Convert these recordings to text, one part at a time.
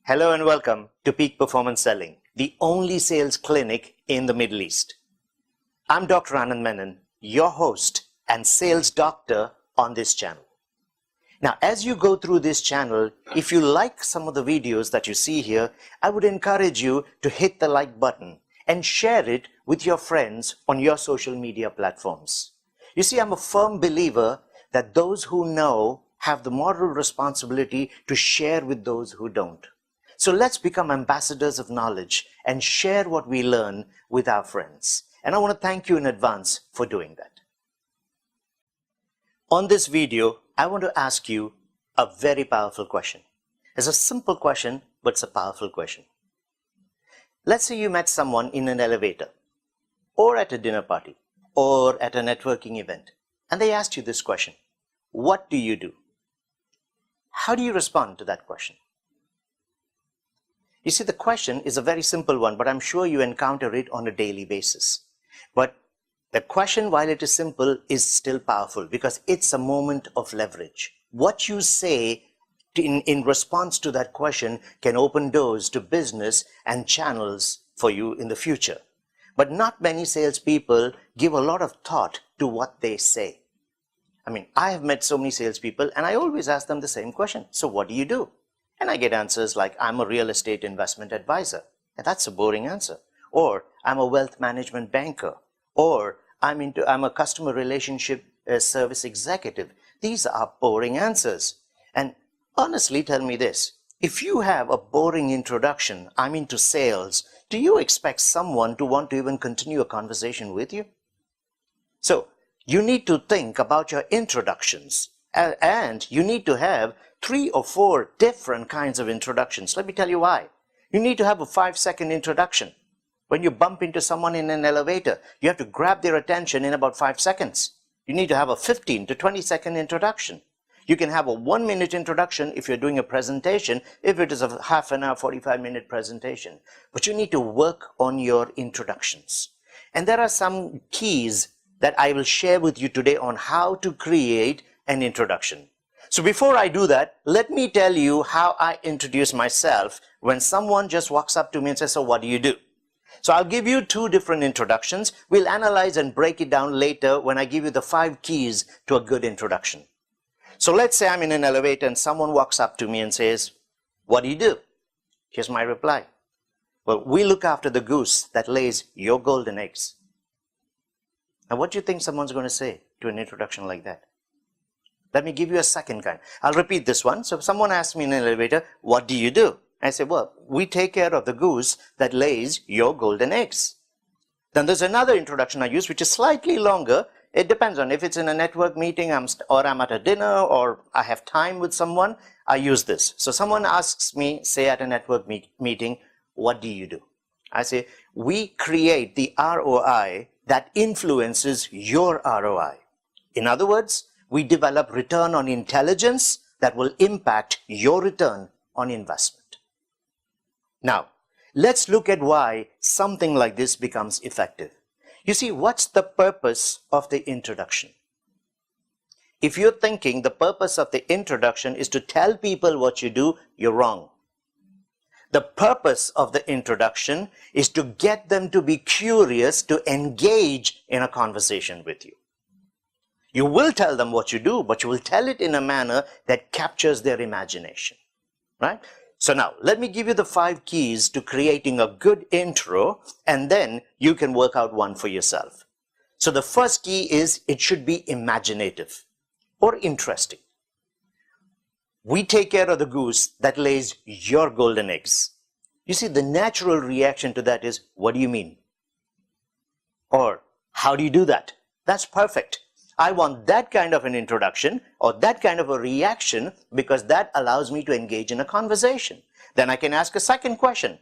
Hello and welcome to Peak Performance Selling, the only sales clinic in the Middle East. I'm Dr. Anand Menon, your host and sales doctor on this channel. Now, as you go through this channel, if you like some of the videos that you see here, I would encourage you to hit the like button and share it with your friends on your social media platforms. You see, I'm a firm believer that those who know have the moral responsibility to share with those who don't. So let's become ambassadors of knowledge and share what we learn with our friends. And I want to thank you in advance for doing that. On this video, I want to ask you a very powerful question. It's a simple question, but it's a powerful question. Let's say you met someone in an elevator, or at a dinner party, or at a networking event, and they asked you this question: what do you do? How do you respond to that question? You see, the question is a very simple one, but I'm sure you encounter it on a daily basis. But the question, while it is simple, is still powerful because it's a moment of leverage. What you say in response to that question can open doors to business and channels for you in the future. But not many salespeople give a lot of thought to what they say. I mean, I have met so many salespeople and I always ask them the same question. So what do you do? And I get answers like, I'm a real estate investment advisor. And that's a boring answer. Or I'm a wealth management banker. Or I'm a customer relationship service executive. These are boring answers. And honestly, tell me this. If you have a boring introduction, I'm into sales, do you expect someone to want to even continue a conversation with you? So you need to think about your introductions. And you need to have 3 or 4 different kinds of introductions. Let me tell you why. You need to have a 5-second introduction. When you bump into someone in an elevator, you have to grab their attention in about 5 seconds. You need to have a 15 to 20-second introduction. You can have a 1-minute introduction if you're doing a presentation, if it is a half an hour, 45-minute presentation. But you need to work on your introductions. And there are some keys that I will share with you today on how to create an introduction. So before I do that, let me tell you how I introduce myself when someone just walks up to me and says, so what do you do? So I'll give you 2 different introductions. We'll analyze and break it down later when I give you the 5 keys to a good introduction. So let's say I'm in an elevator and someone walks up to me and says, what do you do? Here's my reply. Well, we look after the goose that lays your golden eggs. Now, what do you think someone's going to say to an introduction like that? Let me give you a second kind. I'll repeat this one. So if someone asks me in an elevator, what do you do? I say, well, we take care of the goose that lays your golden eggs. Then there's another introduction I use, which is slightly longer. It depends on if it's in a network meeting or I'm at a dinner or I have time with someone, I use this. So someone asks me, say at a network meeting, what do you do? I say, we create the ROI that influences your ROI. In other words, we develop return on intelligence that will impact your return on investment. Now, let's look at why something like this becomes effective. You see, what's the purpose of the introduction? If you're thinking the purpose of the introduction is to tell people what you do, you're wrong. The purpose of the introduction is to get them to be curious, to engage in a conversation with you. You will tell them what you do, but you will tell it in a manner that captures their imagination, right? So now, let me give you the 5 keys to creating a good intro, and then you can work out one for yourself. So the first key is it should be imaginative or interesting. We take care of the goose that lays your golden eggs. You see, the natural reaction to that is, what do you mean? Or, how do you do that? That's perfect. I want that kind of an introduction or that kind of a reaction because that allows me to engage in a conversation. Then I can ask a second question.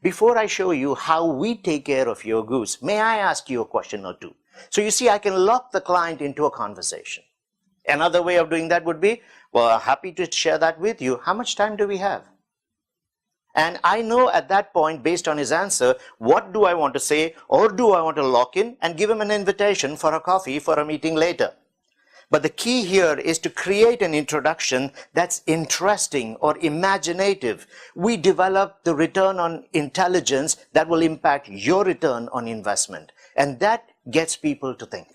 Before I show you how we take care of your goose, may I ask you a question or 2? So you see, I can lock the client into a conversation. Another way of doing that would be, well, happy to share that with you. How much time do we have? And I know at that point, based on his answer, what do I want to say, or do I want to lock in and give him an invitation for a coffee for a meeting later? But the key here is to create an introduction that's interesting or imaginative. We develop the return on intelligence that will impact your return on investment. And that gets people to think.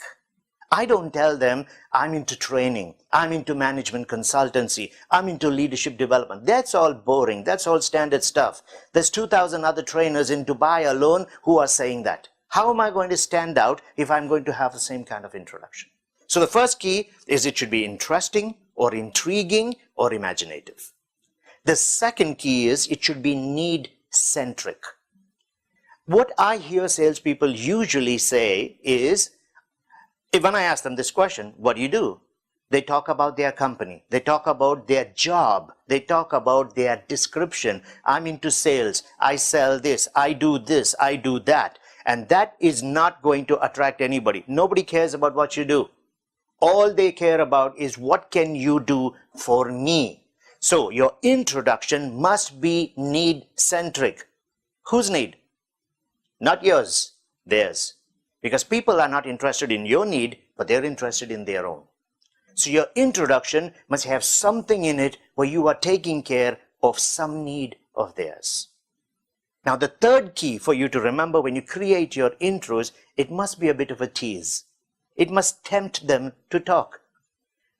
I don't tell them I'm into training, I'm into management consultancy, I'm into leadership development. That's all boring. That's all standard stuff. There's 2,000 other trainers in Dubai alone who are saying that. How am I going to stand out if I'm going to have the same kind of introduction? So the first key is it should be interesting or intriguing or imaginative. The second key is it should be need-centric. What I hear salespeople usually say is, when I ask them this question, what do? They talk about their company. They talk about their job. They talk about their description. I'm into sales. I sell this. I do that. And that is not going to attract anybody. Nobody cares about what you do. All they care about is what can you do for me. So your introduction must be need-centric. Whose need? Not yours, theirs. Because people are not interested in your need, but they're interested in their own. So your introduction must have something in it where you are taking care of some need of theirs. Now the third key for you to remember when you create your intros, it must be a bit of a tease. It must tempt them to talk.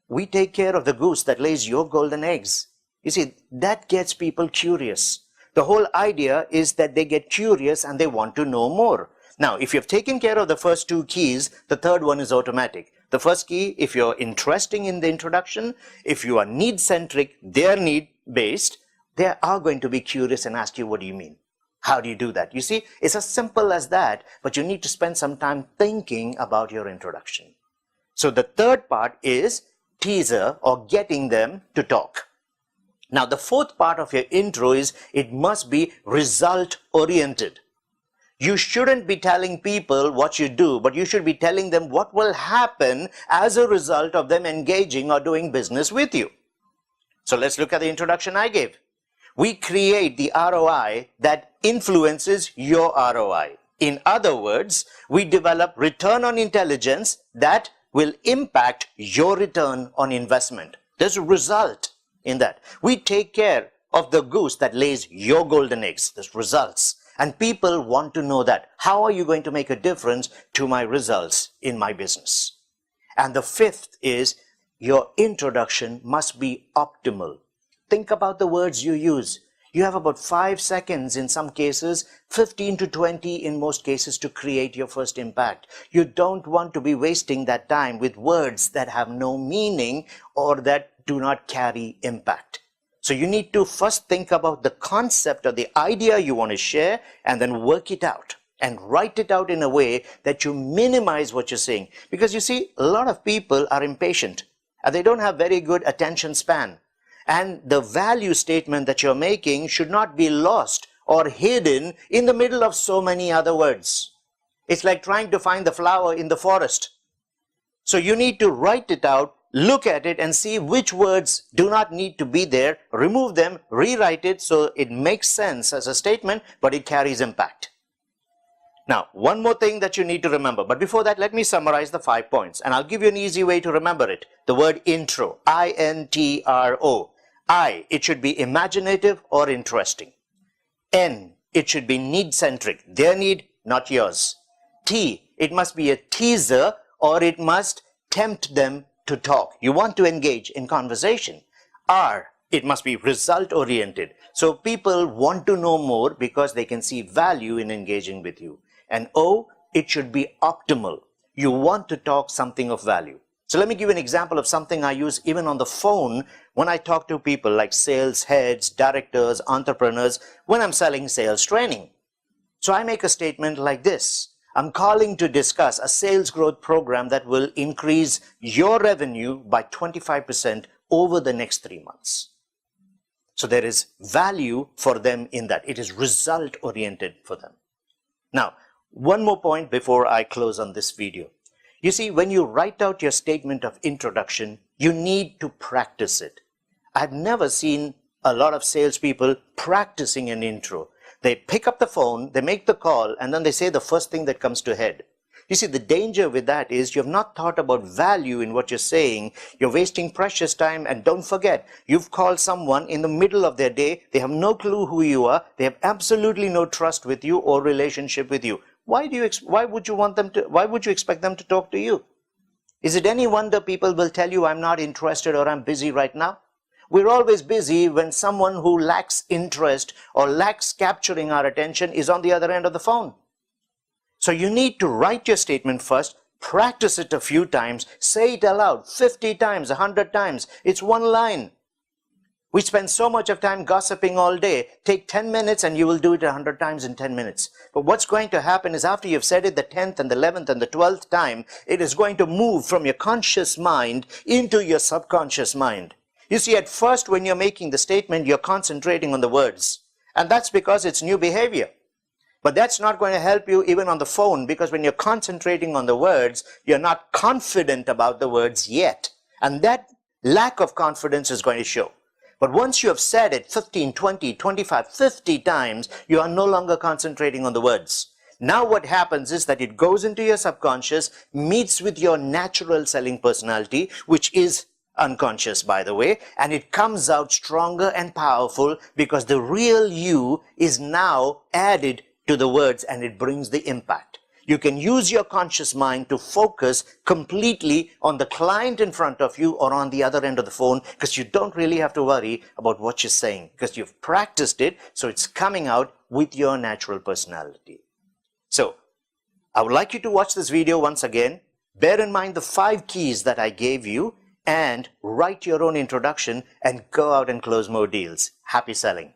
We take care of the goose that lays your golden eggs. You see, that gets people curious. The whole idea is that they get curious and they want to know more. Now, if you've taken care of the first two keys, the third one is automatic. The first key, if you're interesting in the introduction, if you are need-centric, they're need-based, they are going to be curious and ask you, what do you mean? How do you do that? You see, it's as simple as that, but you need to spend some time thinking about your introduction. So the third part is teaser or getting them to talk. Now, the fourth part of your intro is it must be result-oriented. You shouldn't be telling people what you do, but you should be telling them what will happen as a result of them engaging or doing business with you. So let's look at the introduction I gave. We create the ROI that influences your ROI. In other words, we develop return on intelligence that will impact your return on investment. There's a result in that. We take care of the goose that lays your golden eggs. There's results. And people want to know that. How are you going to make a difference to my results in my business? And the fifth is your introduction must be optimal. Think about the words you use. You have about 5 seconds in some cases, 15 to 20 in most cases to create your first impact. You don't want to be wasting that time with words that have no meaning or that do not carry impact. So you need to first think about the concept or the idea you want to share and then work it out and write it out in a way that you minimize what you're saying. Because you see, a lot of people are impatient and they don't have very good attention span. And the value statement that you're making should not be lost or hidden in the middle of so many other words. It's like trying to find the flower in the forest. So you need to write it out, look at it and see which words do not need to be there, remove them, rewrite it so it makes sense as a statement, but it carries impact. Now, one more thing that you need to remember, but before that, let me summarize the 5 points and I'll give you an easy way to remember it. The word intro, I-N-T-R-O. I, it should be imaginative or interesting. N, it should be need-centric, their need, not yours. T, it must be a teaser or it must tempt them to talk. You want to engage in conversation. R, it must be result-oriented. So people want to know more because they can see value in engaging with you. And O, it should be optimal. You want to talk something of value. So let me give you an example of something I use even on the phone when I talk to people like sales heads, directors, entrepreneurs, when I'm selling sales training. So I make a statement like this. I'm calling to discuss a sales growth program that will increase your revenue by 25% over the next 3 months. So there is value for them in that. It is result oriented for them. Now, one more point before I close on this video. You see, when you write out your statement of introduction, you need to practice it. I've never seen a lot of salespeople practicing an intro. They pick up the phone, they make the call, and then they say the first thing that comes to head. You see, the danger with that is you have not thought about value in what you're saying. You're wasting precious time. And don't forget, you've called someone in the middle of their day. They have no clue who you are. They have absolutely no trust with you or relationship with you. Why would you expect them to talk to you? Is it any wonder people will tell you, I'm not interested or I'm busy right now? We're always busy when someone who lacks interest or lacks capturing our attention is on the other end of the phone. So you need to write your statement first, practice it a few times, say it aloud 50 times, 100 times. It's one line. We spend so much of time gossiping all day. Take 10 minutes and you will do it 100 times in 10 minutes. But what's going to happen is after you've said it the 10th and the 11th and the 12th time, it is going to move from your conscious mind into your subconscious mind. You see, at first when you're making the statement, you're concentrating on the words. And that's because it's new behavior. But that's not going to help you even on the phone, because when you're concentrating on the words, you're not confident about the words yet. And that lack of confidence is going to show. But once you have said it 15, 20, 25, 50 times, you are no longer concentrating on the words. Now what happens is that it goes into your subconscious, meets with your natural selling personality, which is unconscious, by the way, and it comes out stronger and powerful because the real you is now added to the words and it brings the impact. You can use your conscious mind to focus completely on the client in front of you or on the other end of the phone, because you don't really have to worry about what you're saying because you've practiced it, so it's coming out with your natural personality. So, I would like you to watch this video once again. Bear in mind the 5 keys that I gave you and write your own introduction and go out and close more deals. Happy selling.